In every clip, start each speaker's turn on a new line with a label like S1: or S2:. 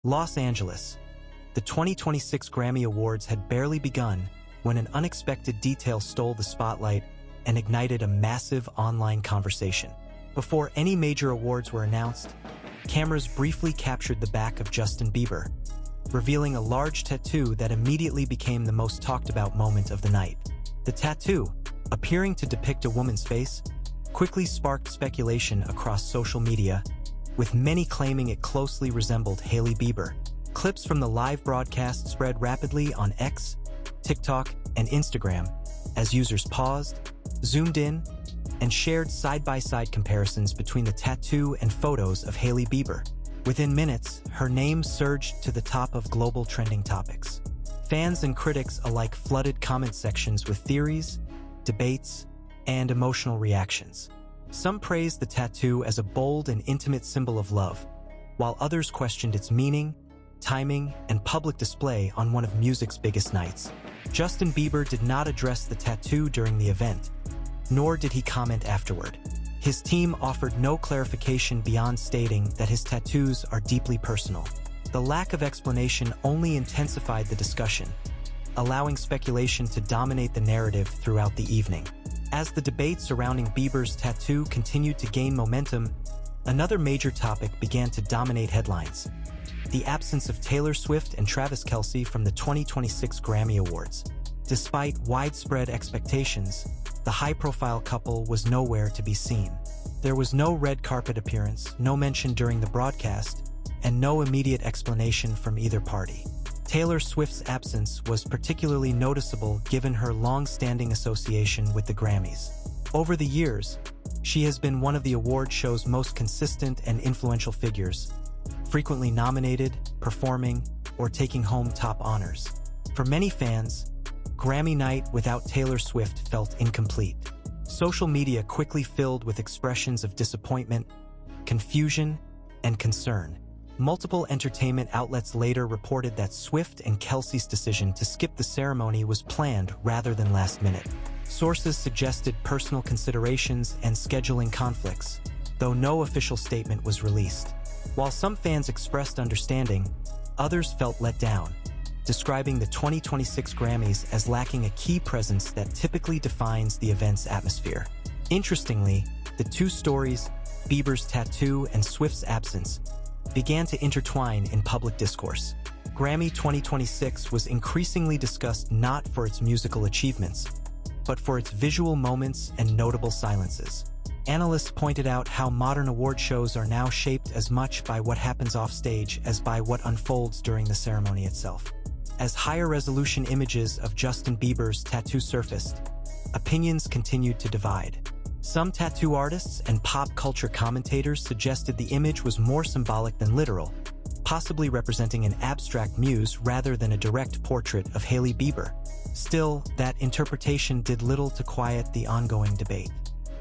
S1: Los Angeles. The 2026 Grammy Awards had barely begun when an unexpected detail stole the spotlight and ignited a massive online conversation. Before any major awards were announced, cameras briefly captured the back of Justin Bieber, revealing a large tattoo that immediately became the most talked about moment of the night. The tattoo, appearing to depict a woman's face, quickly sparked speculation across social media, with many claiming it closely resembled Hailey Bieber. Clips from the live broadcast spread rapidly on X, TikTok, and Instagram as users paused, zoomed in, and shared side-by-side comparisons between the tattoo and photos of Hailey Bieber. Within minutes, her name surged to the top of global trending topics. Fans and critics alike flooded comment sections with theories, debates, and emotional reactions. Some praised the tattoo as a bold and intimate symbol of love, while others questioned its meaning, timing, and public display on one of music's biggest nights. Justin Bieber did not address the tattoo during the event, nor did he comment afterward. His team offered no clarification beyond stating that his tattoos are deeply personal. The lack of explanation only intensified the discussion, allowing speculation to dominate the narrative throughout the evening. As the debate surrounding Bieber's tattoo continued to gain momentum, another major topic began to dominate headlines: the absence of Taylor Swift and Travis Kelce from the 2026 Grammy Awards. Despite widespread expectations, the high-profile couple was nowhere to be seen. There was no red carpet appearance, no mention during the broadcast, and no immediate explanation from either party. Taylor Swift's absence was particularly noticeable given her long-standing association with the Grammys. Over the years, she has been one of the award show's most consistent and influential figures, frequently nominated, performing, or taking home top honors. For many fans, Grammy night without Taylor Swift felt incomplete. Social media quickly filled with expressions of disappointment, confusion, and concern. Multiple entertainment outlets later reported that Swift and Kelce's decision to skip the ceremony was planned rather than last minute. Sources suggested personal considerations and scheduling conflicts, though no official statement was released. While some fans expressed understanding, others felt let down, describing the 2026 Grammys as lacking a key presence that typically defines the event's atmosphere. Interestingly, the two stories, Bieber's tattoo and Swift's absence, began to intertwine in public discourse. Grammy 2026 was increasingly discussed not for its musical achievements, but for its visual moments and notable silences. Analysts pointed out how modern award shows are now shaped as much by what happens off stage as by what unfolds during the ceremony itself. As higher-resolution images of Justin Bieber's tattoo surfaced, opinions continued to divide. Some tattoo artists and pop culture commentators suggested the image was more symbolic than literal, possibly representing an abstract muse rather than a direct portrait of Hailey Bieber. Still, that interpretation did little to quiet the ongoing debate.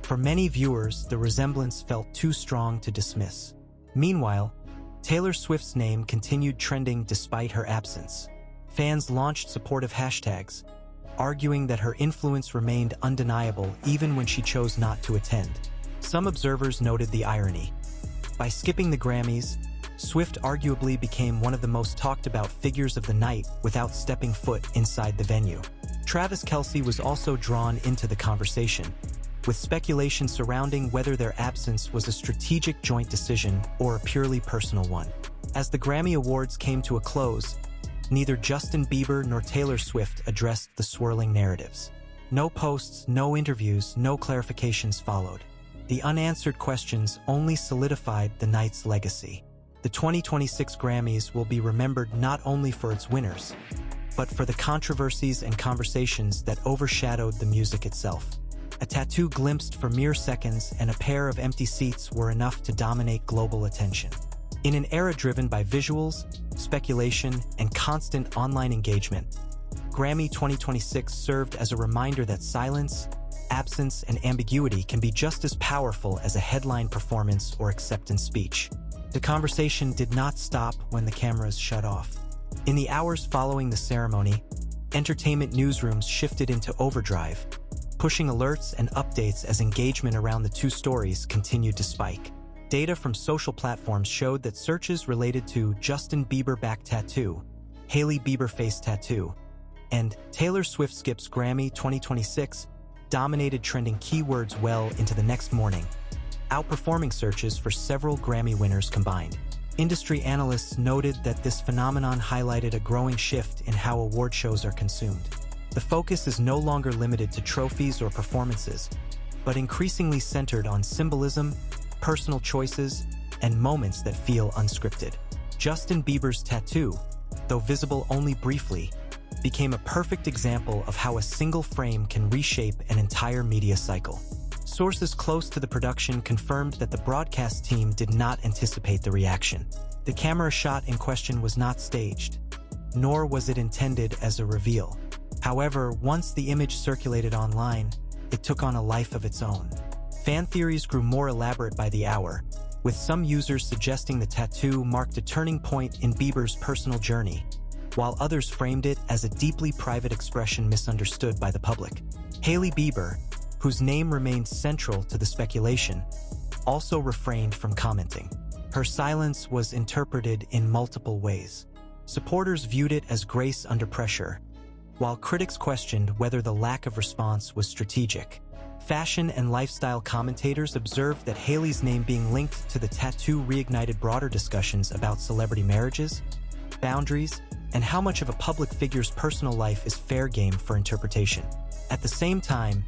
S1: For many viewers, the resemblance felt too strong to dismiss. Meanwhile, Taylor Swift's name continued trending despite her absence. Fans launched supportive hashtags, arguing that her influence remained undeniable even when she chose not to attend. Some observers noted the irony. By skipping the Grammys, Swift arguably became one of the most talked about figures of the night without stepping foot inside the venue. Travis Kelce was also drawn into the conversation, with speculation surrounding whether their absence was a strategic joint decision or a purely personal one. As the Grammy Awards came to a close, neither Justin Bieber nor Taylor Swift addressed the swirling narratives. No posts, no interviews, no clarifications followed. The unanswered questions only solidified the night's legacy. The 2026 Grammys will be remembered not only for its winners, but for the controversies and conversations that overshadowed the music itself. A tattoo glimpsed for mere seconds and a pair of empty seats were enough to dominate global attention. In an era driven by visuals, speculation, and constant online engagement, Grammy 2026 served as a reminder that silence, absence, and ambiguity can be just as powerful as a headline performance or acceptance speech. The conversation did not stop when the cameras shut off. In the hours following the ceremony, entertainment newsrooms shifted into overdrive, pushing alerts and updates as engagement around the two stories continued to spike. Data from social platforms showed that searches related to Justin Bieber back tattoo, Hailey Bieber face tattoo, and Taylor Swift skips Grammy 2026 dominated trending keywords well into the next morning, outperforming searches for several Grammy winners combined. Industry analysts noted that this phenomenon highlighted a growing shift in how award shows are consumed. The focus is no longer limited to trophies or performances, but increasingly centered on symbolism, personal choices, and moments that feel unscripted. Justin Bieber's tattoo, though visible only briefly, became a perfect example of how a single frame can reshape an entire media cycle. Sources close to the production confirmed that the broadcast team did not anticipate the reaction. The camera shot in question was not staged, nor was it intended as a reveal. However, once the image circulated online, it took on a life of its own. Fan theories grew more elaborate by the hour, with some users suggesting the tattoo marked a turning point in Bieber's personal journey, while others framed it as a deeply private expression misunderstood by the public. Hailey Bieber, whose name remained central to the speculation, also refrained from commenting. Her silence was interpreted in multiple ways. Supporters viewed it as grace under pressure, while critics questioned whether the lack of response was strategic. Fashion and lifestyle commentators observed that Hailey's name being linked to the tattoo reignited broader discussions about celebrity marriages, boundaries, and how much of a public figure's personal life is fair game for interpretation. At the same time,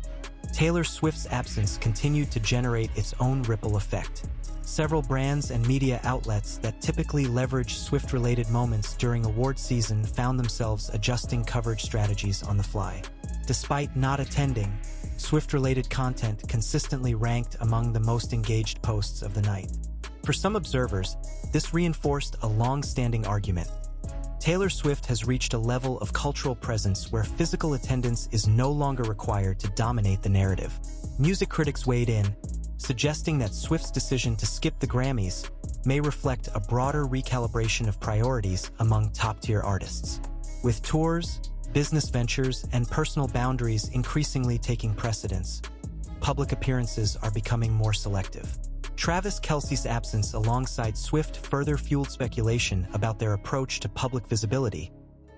S1: Taylor Swift's absence continued to generate its own ripple effect. Several brands and media outlets that typically leverage Swift-related moments during award season found themselves adjusting coverage strategies on the fly. Despite not attending, Swift-related content consistently ranked among the most engaged posts of the night. For some observers, this reinforced a long-standing argument. Taylor Swift has reached a level of cultural presence where physical attendance is no longer required to dominate the narrative. Music critics weighed in, suggesting that Swift's decision to skip the Grammys may reflect a broader recalibration of priorities among top-tier artists. With tours, business ventures, and personal boundaries increasingly taking precedence, public appearances are becoming more selective. Travis Kelce's absence alongside Swift further fueled speculation about their approach to public visibility,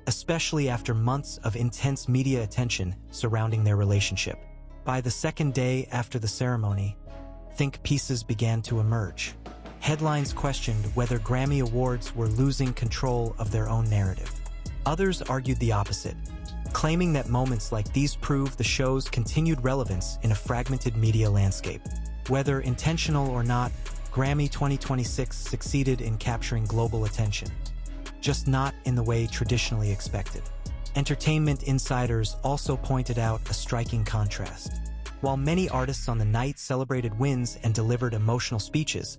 S1: especially after months of intense media attention surrounding their relationship. By the second day after the ceremony, think pieces began to emerge. Headlines questioned whether Grammy Awards were losing control of their own narrative. Others argued the opposite, claiming that moments like these prove the show's continued relevance in a fragmented media landscape. Whether intentional or not, Grammy 2026 succeeded in capturing global attention, just not in the way traditionally expected. Entertainment insiders also pointed out a striking contrast. While many artists on the night celebrated wins and delivered emotional speeches,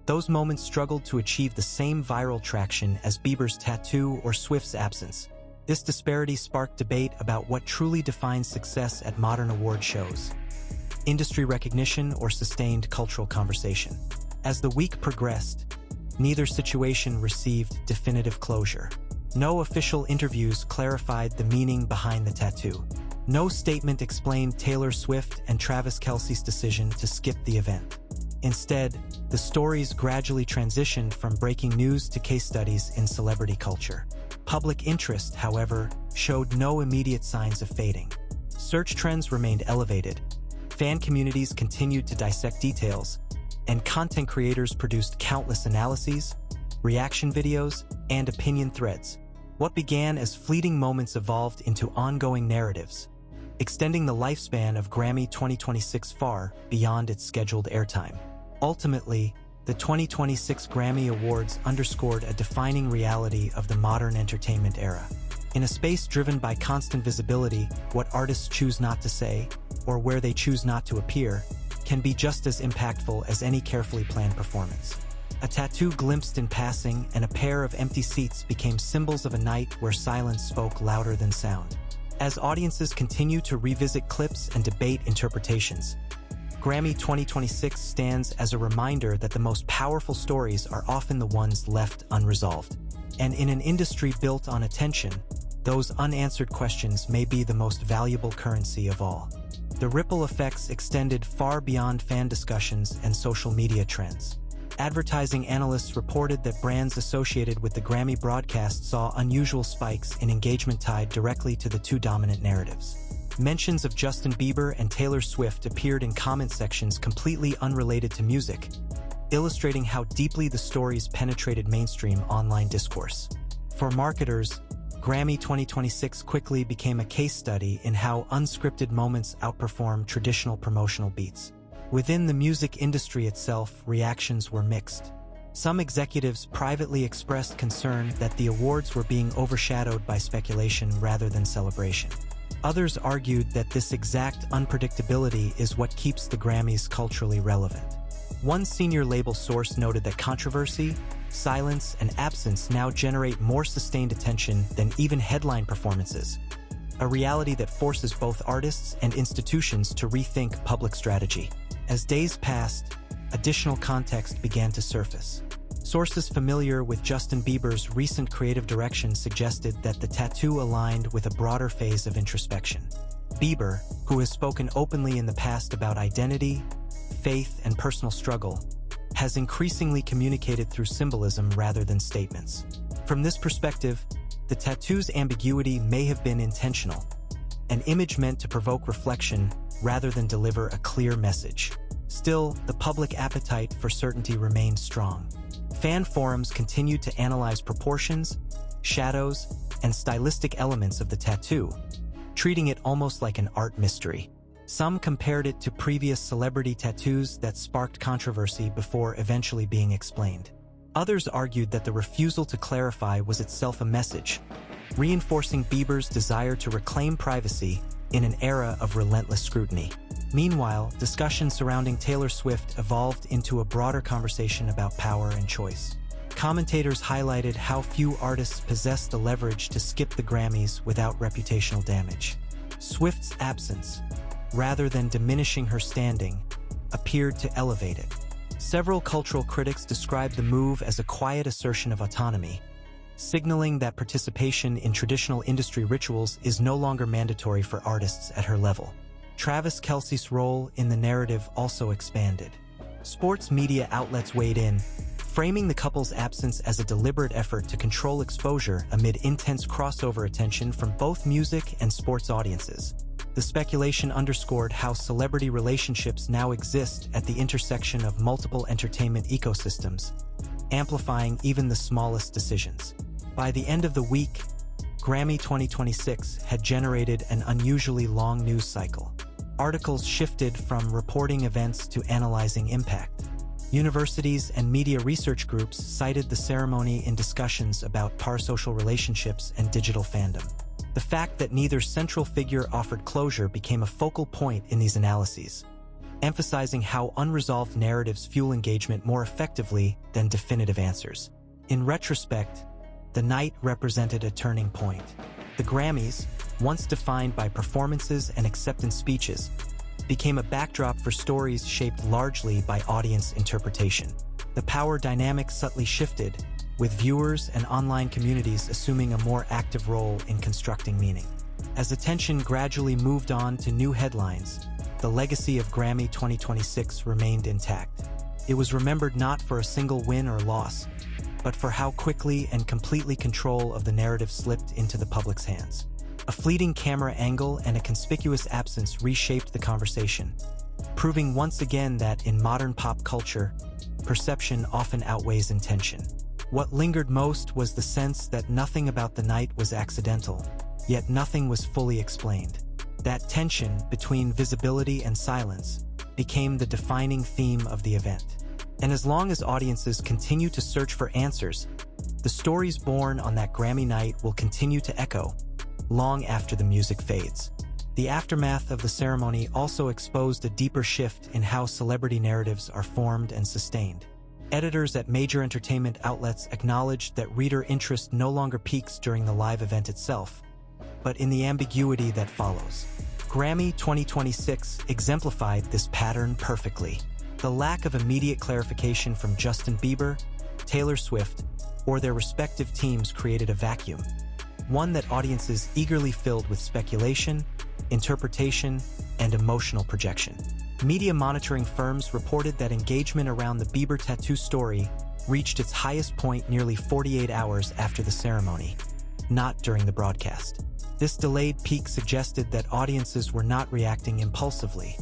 S1: those moments struggled to achieve the same viral traction as Bieber's tattoo or Swift's absence. This disparity sparked debate about what truly defines success at modern award shows: industry recognition or sustained cultural conversation. As the week progressed, neither situation received definitive closure. No official interviews clarified the meaning behind the tattoo. No statement explained Taylor Swift and Travis Kelce's decision to skip the event. Instead, the stories gradually transitioned from breaking news to case studies in celebrity culture. Public interest, however, showed no immediate signs of fading. Search trends remained elevated, fan communities continued to dissect details, and content creators produced countless analyses, reaction videos, and opinion threads. What began as fleeting moments evolved into ongoing narratives, extending the lifespan of Grammy 2026 far beyond its scheduled airtime. Ultimately, the 2026 Grammy Awards underscored a defining reality of the modern entertainment era. In a space driven by constant visibility, what artists choose not to say, or where they choose not to appear, can be just as impactful as any carefully planned performance. A tattoo glimpsed in passing and a pair of empty seats became symbols of a night where silence spoke louder than sound. As audiences continue to revisit clips and debate interpretations, Grammy 2026 stands as a reminder that the most powerful stories are often the ones left unresolved. And in an industry built on attention, those unanswered questions may be the most valuable currency of all. The ripple effects extended far beyond fan discussions and social media trends. Advertising analysts reported that brands associated with the Grammy broadcast saw unusual spikes in engagement tied directly to the two dominant narratives. Mentions of Justin Bieber and Taylor Swift appeared in comment sections completely unrelated to music, illustrating how deeply the stories penetrated mainstream online discourse. For marketers, Grammy 2026 quickly became a case study in how unscripted moments outperform traditional promotional beats. Within the music industry itself, reactions were mixed. Some executives privately expressed concern that the awards were being overshadowed by speculation rather than celebration. Others argued that this exact unpredictability is what keeps the Grammys culturally relevant. One senior label source noted that controversy, silence, and absence now generate more sustained attention than even headline performances, a reality that forces both artists and institutions to rethink public strategy. As days passed, additional context began to surface. Sources familiar with Justin Bieber's recent creative direction suggested that the tattoo aligned with a broader phase of introspection. Bieber, who has spoken openly in the past about identity, faith, and personal struggle, has increasingly communicated through symbolism rather than statements. From this perspective, the tattoo's ambiguity may have been intentional, an image meant to provoke reflection rather than deliver a clear message. Still, the public appetite for certainty remained strong. Fan forums continued to analyze proportions, shadows, and stylistic elements of the tattoo, treating it almost like an art mystery. Some compared it to previous celebrity tattoos that sparked controversy before eventually being explained. Others argued that the refusal to clarify was itself a message, reinforcing Bieber's desire to reclaim privacy in an era of relentless scrutiny. Meanwhile, discussions surrounding Taylor Swift evolved into a broader conversation about power and choice. Commentators highlighted how few artists possess the leverage to skip the Grammys without reputational damage. Swift's absence, rather than diminishing her standing, appeared to elevate it. Several cultural critics described the move as a quiet assertion of autonomy, signaling that participation in traditional industry rituals is no longer mandatory for artists at her level. Travis Kelce's role in the narrative also expanded. Sports media outlets weighed in, framing the couple's absence as a deliberate effort to control exposure amid intense crossover attention from both music and sports audiences. The speculation underscored how celebrity relationships now exist at the intersection of multiple entertainment ecosystems, amplifying even the smallest decisions. By the end of the week, Grammy 2026 had generated an unusually long news cycle. Articles shifted from reporting events to analyzing impact. Universities and media research groups cited the ceremony in discussions about parasocial relationships and digital fandom. The fact that neither central figure offered closure became a focal point in these analyses, emphasizing how unresolved narratives fuel engagement more effectively than definitive answers. In retrospect, the night represented a turning point. The Grammys, once defined by performances and acceptance speeches, became a backdrop for stories shaped largely by audience interpretation. The power dynamic subtly shifted, with viewers and online communities assuming a more active role in constructing meaning. As attention gradually moved on to new headlines, the legacy of Grammy 2026 remained intact. It was remembered not for a single win or loss, but for how quickly and completely control of the narrative slipped into the public's hands. A fleeting camera angle and a conspicuous absence reshaped the conversation, proving once again that in modern pop culture, perception often outweighs intention. What lingered most was the sense that nothing about the night was accidental, yet nothing was fully explained. That tension between visibility and silence became the defining theme of the event. And as long as audiences continue to search for answers, the stories born on that Grammy night will continue to echo, long after the music fades. The aftermath of the ceremony also exposed a deeper shift in how celebrity narratives are formed and sustained. Editors at major entertainment outlets acknowledged that reader interest no longer peaks during the live event itself, but in the ambiguity that follows. Grammy 2026 exemplified this pattern perfectly. The lack of immediate clarification from Justin Bieber, Taylor Swift, or their respective teams created a vacuum, one that audiences eagerly filled with speculation, interpretation, and emotional projection. Media monitoring firms reported that engagement around the Bieber tattoo story reached its highest point nearly 48 hours after the ceremony, not during the broadcast. This delayed peak suggested that audiences were not reacting impulsively,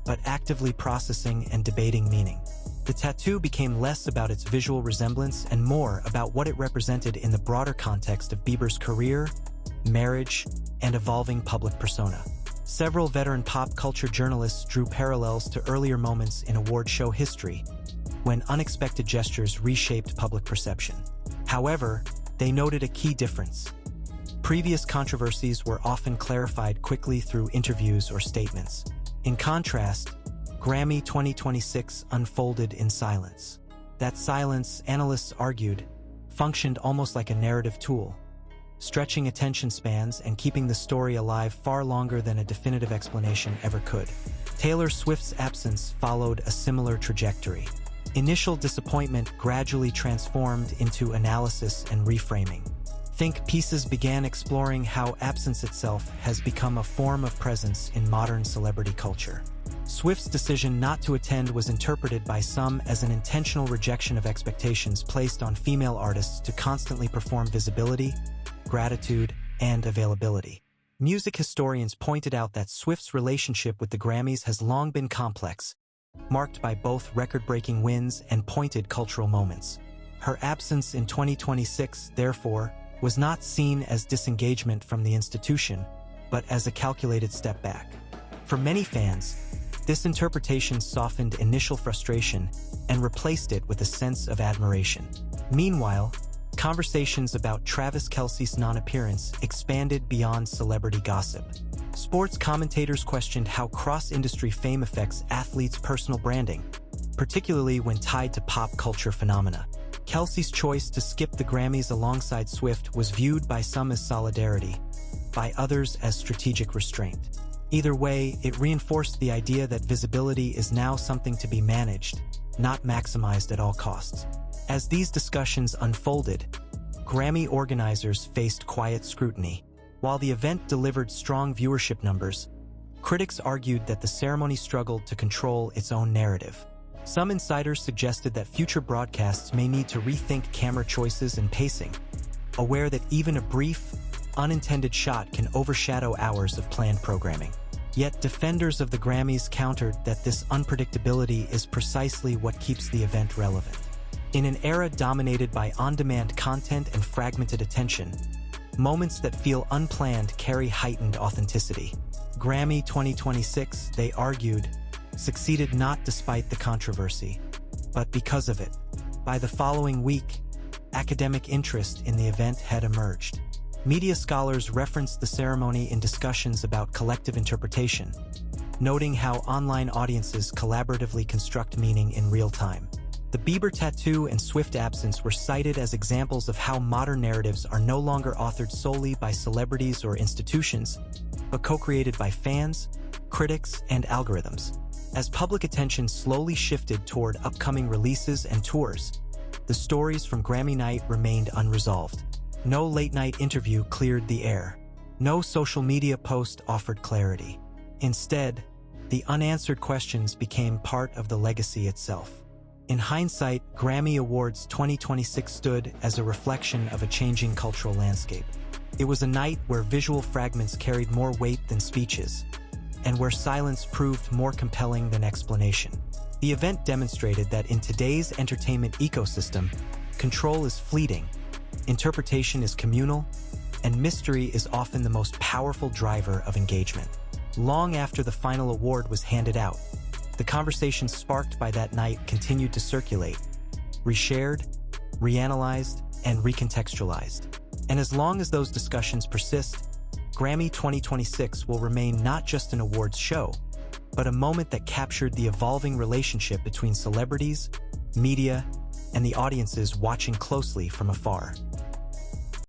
S1: but actively processing and debating meaning. The tattoo became less about its visual resemblance and more about what it represented in the broader context of Bieber's career, marriage, and evolving public persona. Several veteran pop culture journalists drew parallels to earlier moments in award show history, when unexpected gestures reshaped public perception. However, they noted a key difference. Previous controversies were often clarified quickly through interviews or statements. In contrast, Grammy 2026 unfolded in silence. That silence, analysts argued, functioned almost like a narrative tool, stretching attention spans and keeping the story alive far longer than a definitive explanation ever could. Taylor Swift's absence followed a similar trajectory. Initial disappointment gradually transformed into analysis and reframing. Think pieces began exploring how absence itself has become a form of presence in modern celebrity culture. Swift's decision not to attend was interpreted by some as an intentional rejection of expectations placed on female artists to constantly perform visibility, gratitude, and availability. Music historians pointed out that Swift's relationship with the Grammys has long been complex, marked by both record-breaking wins and pointed cultural moments. Her absence in 2026, therefore, was not seen as disengagement from the institution, but as a calculated step back. For many fans, this interpretation softened initial frustration and replaced it with a sense of admiration. Meanwhile, conversations about Travis Kelce's non-appearance expanded beyond celebrity gossip. Sports commentators questioned how cross-industry fame affects athletes' personal branding, particularly when tied to pop culture phenomena. Kelce's choice to skip the Grammys alongside Swift was viewed by some as solidarity, by others as strategic restraint. Either way, it reinforced the idea that visibility is now something to be managed, not maximized at all costs. As these discussions unfolded, Grammy organizers faced quiet scrutiny. While the event delivered strong viewership numbers, critics argued that the ceremony struggled to control its own narrative. Some insiders suggested that future broadcasts may need to rethink camera choices and pacing, aware that even a brief, unintended shot can overshadow hours of planned programming. Yet defenders of the Grammys countered that this unpredictability is precisely what keeps the event relevant. In an era dominated by on-demand content and fragmented attention, moments that feel unplanned carry heightened authenticity. Grammy 2026, they argued, succeeded not despite the controversy, but because of it. By the following week, academic interest in the event had emerged. Media scholars referenced the ceremony in discussions about collective interpretation, noting how online audiences collaboratively construct meaning in real time. The Bieber tattoo and Swift absence were cited as examples of how modern narratives are no longer authored solely by celebrities or institutions, but co-created by fans, critics, and algorithms. As public attention slowly shifted toward upcoming releases and tours, the stories from Grammy night remained unresolved. No late-night interview cleared the air. No social media post offered clarity. Instead, the unanswered questions became part of the legacy itself. In hindsight, Grammy Awards 2026 stood as a reflection of a changing cultural landscape. It was a night where visual fragments carried more weight than speeches, and where silence proved more compelling than explanation. The event demonstrated that in today's entertainment ecosystem, control is fleeting, interpretation is communal, and mystery is often the most powerful driver of engagement. Long after the final award was handed out, the conversations sparked by that night continued to circulate, reshared, reanalyzed, and recontextualized. And as long as those discussions persist, Grammy 2026 will remain not just an awards show, but a moment that captured the evolving relationship between celebrities, media, and the audiences watching closely from afar.